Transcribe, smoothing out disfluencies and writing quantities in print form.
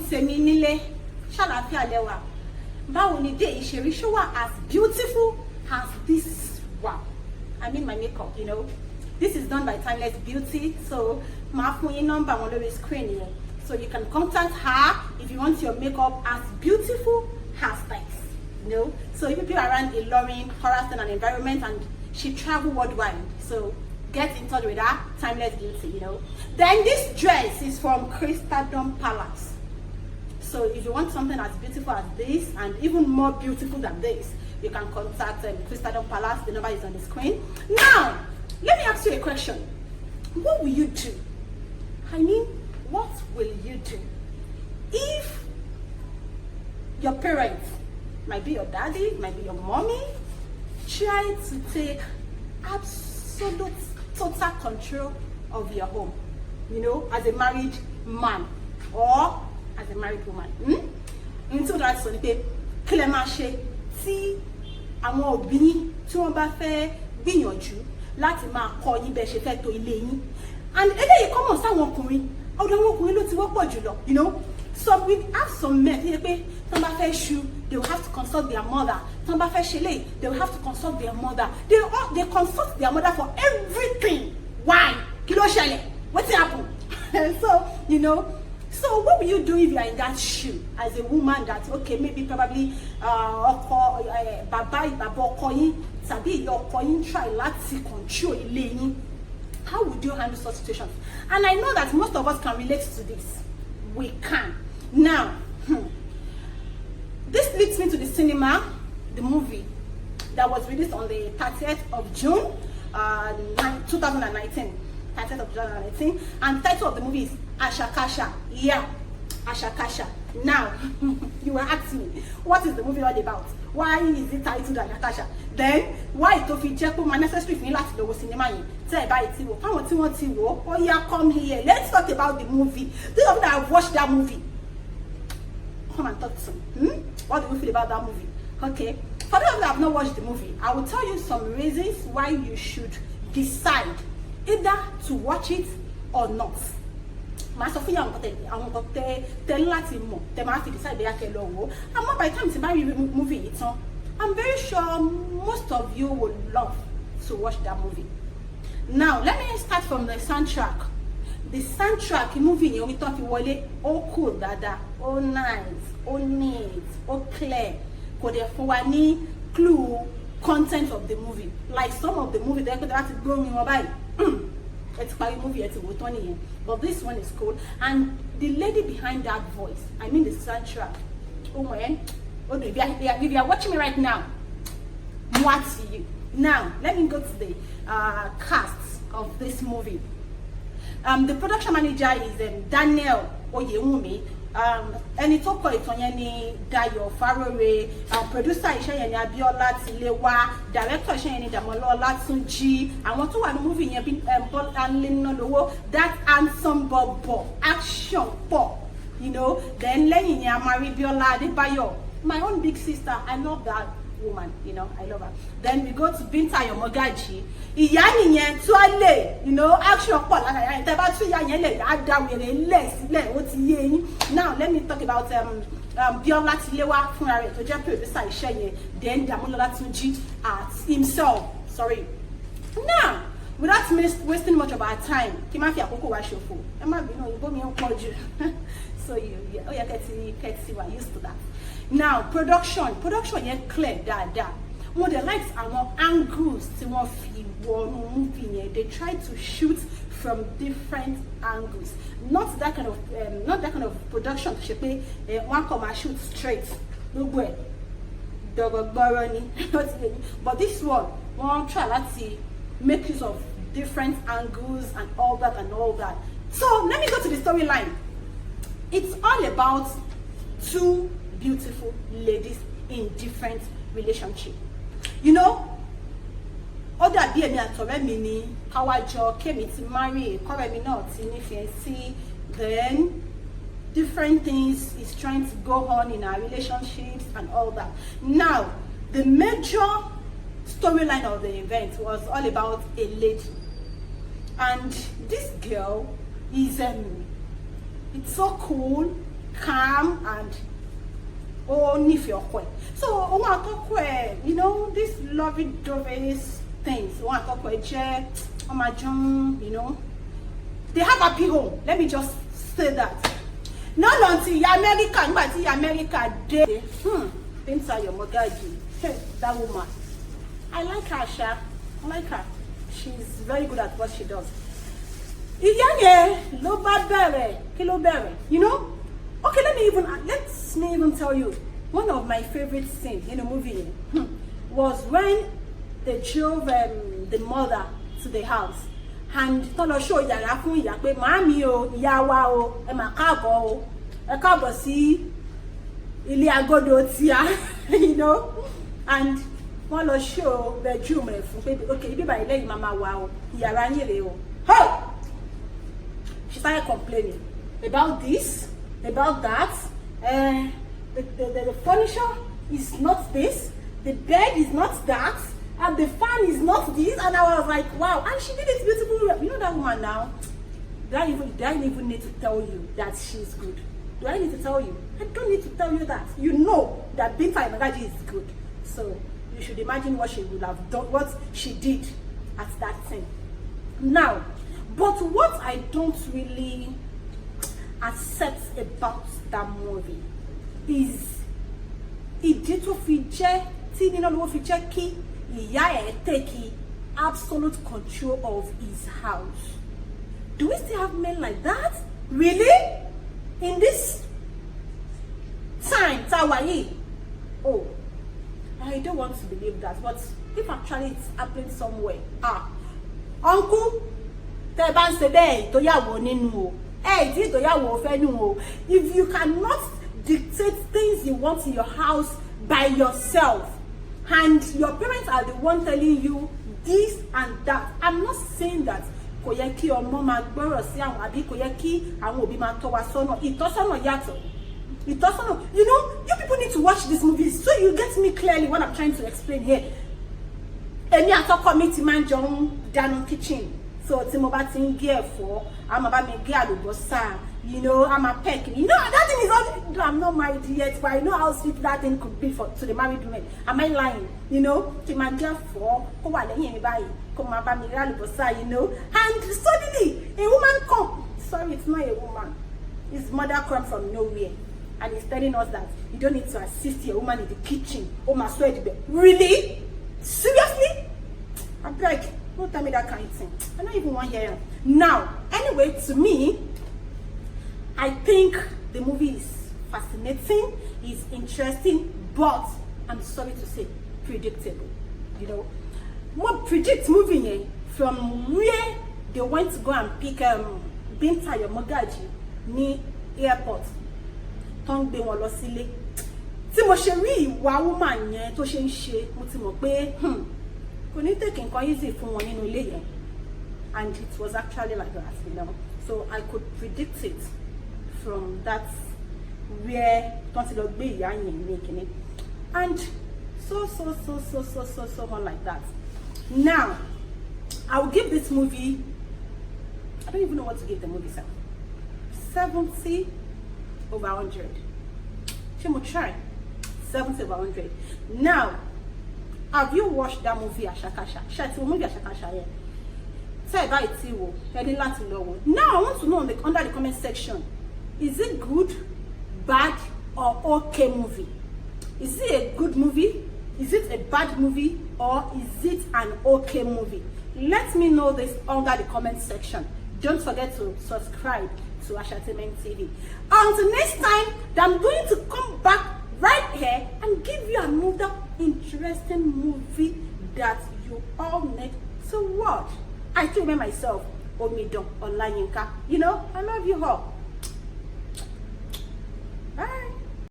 tèmi nílé, ṣàlàáfíà lẹ́wà. Báwo ni day ìṣeré ṣó wà as beautiful as this one? I mean my makeup, you know. This is done by Timeless Beauty, so màá fún yín number wọn lórí screen here. So you can contact her if you want your makeup as beautiful as this, you know. So if you are around Ilorin, Houston and environment, and she travel worldwide, so get in touch with her, Timeless Beauty, you know. Then this dress is from Christendom Palace. So if you want something as beautiful as this and even more beautiful than this, you can contact Christendom Palace. The number is on the screen. Now, let me ask you a question. What will you do? I mean, what will you do if your parents, might be your daddy, might be your mommy, try to take absolute total control of your home, you know, as a married man or as a married woman? Until that so pé kí lẹ máa ṣe tí àwọn òbí tí wọ́n bá fẹ́ gbìyànjú láti máa kọ́ yín bẹ́ẹ̀ ṣe fẹ́ tó ilé yín. And eléyìí common sáwọn ọkùnrin, ọ̀dọ̀ àwọn ọkùnrin ló ti wọ́pọ̀ jùlọ, you know. So we have some men tí pé tí wọ́n bá fẹ́ ṣu, they will have to consult their mother. Tí wọ́n bá fẹ́ ṣe lè, they will have to consult their mother. They consult their mother for everything. Why? Kí ló ṣẹlẹ̀? What happened? So, you know, so what will you do if you are in that shoe as a woman that, okay, maybe probably bàbá ọkọ yín tàbí ìyá ọkọ yín try láti control ilé yín? How would you handle such situations? And I know that most of us can relate to this. We can. Now, this leads me to the cinema, the movie that was released on the 30th of June, 2019. 30th of 2019. And the title of the movie is Ashakasha. Yeah, Ashakasha. Now, you will ask me, what is the movie all about? Why is it titled Ashakasha? Then, why it fi jẹ́ pé necessary for me láti lọ wo cinema yẹn? Tẹ́ ẹ bá ti wò, fáwọn tí wọ́n ti wò, oh yeah, come here. Let's talk about the movie. Those of you that have watched that movie, come and talk to me. What do you feel about that movie? Okay. For those of you that have not watched the movie, I will tell you some reasons why you should decide either to watch it or not. Màá sọ fún yín àwọn nǹkan tẹ́ láti mọ̀ tẹ́ máa fi decide bóyá kẹ́ lọ wò. Àmọ́ by the time tí bá rí movie yìí tán, I'm very sure most of you would love to watch that movie. Now, let me start from the soundtrack. The soundtrack movie yẹn omi tán fi wọlé, ó cool dáadáa, ó nice, ó neat, ó clear. Kò dẹ̀ fún wa ní clue content of the movie. Like some of the movie they could have to grow me mobile. It's a movie, it's a but this one is cool. And the lady behind that voice, I mean the soundtrack. Oh man, if you are watching me right now, what's you? Now let me go to the cast of this movie. The production manager is Daniel Oyewumi. Ẹni tó kọ ìtàn yẹn ni Dayo Farore, producer iṣẹ́ yẹn ni Abiola Tilewa, director iṣẹ́ yẹn ni Damola Olatunji. Àwọn tó wà ní movie yẹn bí Bọ́láńlé Nálowó, that handsome bobo, action pọ̀, you know. Then lẹ́yìn yẹn a máa rí Bíọ́lá Adébáyọ̀, my own big sister. I love that woman, you know, I love her. Then we go to Binta Yomogaji. Ìyá nìyẹn Tuale, you know, action pọ̀ lára yẹn. Tẹ́ bá tún ìyá yẹn lè á dá wèrè lẹ̀ sílẹ̀, ó ti yé yín. Now let me talk about Bíọ́lá Tilewa fúnra rẹ̀ tó jẹ́ producer iṣẹ́ yẹn. Then Damola Olatunji himself. Sorry. Now, without wasting much of our time, kí má fi àkókò wa ṣòfò. Ẹ má bínú, òyìnbó mi ń pọ̀ jù. So we're used to that. Now, production yẹn clear dáadáa. One the likes àwọn angles tí wọ́n fi wọnú movie yẹn, they try to shoot from different angles. Not that kind of production to ṣe pé wọ́n kàn máa shoot straight. Gbogbo ẹ̀ dọ̀gbọ̀gbọ̀rọ̀ ni. But this one, wọ́n try láti make use of different angles and all that. So let me go to the storyline. It's all about two beautiful ladies in different relationships. You know, other than me àtọ̀rẹ́ mi ni káwájọ kémi ti marry, kọ́rẹ́ mi náà ti nífẹ̀ẹ́ sí, then different things is trying to go on in our relationships and all that. Now, the major storyline of the event was all about a lady, and this girl is it's so cool, calm and nífẹ̀ẹ́ ọkọ ẹ̀. So òun àtọkọ ẹ̀, you know, this lovey-dovey things, òun àtọkọ ẹ̀ jẹ́ ọmọ àjọun, you know, they have a happy home. Let me just say that. Not until ìyá America, nígbà tí ìyá America dé. Bíntayọ̀ Mogaji, that woman. I like her, Sha. I like her. She's very good at what she does. Ìyá yẹn ló bá bẹ̀rẹ̀, kí ló bẹ̀rẹ̀? You know? Okay, let me even tell you. One of my favorite scenes in the movie was when they drove the mother to the house. And tọ́lọ show yàrá fún ìyá pé màámi o, ìyá wa o, ẹ mà káàbọ̀ o, ẹ káàbọ̀ sí ilé agodo tíá, you know, and wọ́n lọ show bedroom rẹ̀ fún pé okay, ibi báyìí lẹ́yìn màmá wa o, yàrá yín rèé o. Hey! She started complaining about this, about that. The furniture is not this, the bed is not that, and the fan is not this, and I was like, wow, and she did it beautifully. You know that woman now? Do I even need to tell you that she's good? Do I need to tell you? I don't need to tell you that. You know that Bíntayọ̀ Mogaji is good. So you should imagine what she would have done, what she did at that thing. Now, but what I don't really accept about that movie is ìdí tó fi jẹ́ tí nínú ló fi jẹ́ kí ìyá ẹ̀ take absolute control of his house. Do we still have men like that? Really? In this time, Tawayi? Oh, I don't want to believe that, but if actually it's happening somewhere, uncle, tẹ́ bá ń ṣe bẹ́ẹ̀ ìtòyàwó nínú o, ìdí ìtòyàwó fẹ́ nù o. If you cannot dictate things you want in your house by yourself, and your parents are the one telling you this and that, I'm not saying that kò yẹ kí ọmọ máa gbọ́rọ̀ sí àwọn àbí kò yẹ kí àwọn òbí máa tọ́ wa sọ́nà. Ìtọ́sọ́nà yàtọ̀. Ìtọ́sọ́nà, you know, you people need to watch this movie so you get me clearly what I'm trying to explain here. Èmi àtọkọ mi ti máa ń jọ ń dáná kitchen. So tí mo bá ti ń gé ẹ̀fọ́, a máa bá mi gé àlùbọ́sà, you know, I'm a peck. You know, that thing is all, I'm not married yet, but I know how sweet that thing could be to the married women. Am I lying? You know, tí máa gé ẹ̀fọ́, kó wà lẹ́yìn mi báyìí, kó máa bá mi gé àlùbọ́sà, you know. And suddenly, a woman come. Sorry, it's not a woman. His mother come from nowhere. And he's telling us that you don't need to assist your woman in the kitchen. Oh, my sweat. Really? Seriously? I'm like, don't tell me that kind of thing. I don't even want to hear it. Now, anyway, to me, I think the movie is fascinating, it's interesting, but I'm sorry to say, predictable. You know, what predict moving from where they went to go and pick Bíntayọ̀ Mogaji ní airport. Tọ́n gbé wọn lọ sílé. Tí mo ṣe rí ìwà woman yẹn tó ṣe ń ṣe, mo ti mọ̀ pé kò ní take nǹkan easy fún wọn nínú ilé yẹn. And it was actually like that, you know. So I could predict it from that where tọ́n ti lọ gbé ìyá yẹn ní kíní. And so on like that. Now, I will give this movie, I don't even know what to give the movie, 70 over 100. She will try 70 over 100. Now, have you watched that movie Àṣàkáṣà? Ṣé movie Àṣàkáṣà yẹn? Say that it's you. Now I want to know under the comment section, is it good, bad, or okay movie? Is it a good movie? Is it a bad movie? Or is it an okay movie? Let me know this under the comment section. Don't forget to subscribe to Ashatainment TV. Until next time, I'm going to come back right here and give you another interesting movie that you all need to watch. I still remember myself, Omidan Olayinka. You know, I love you all.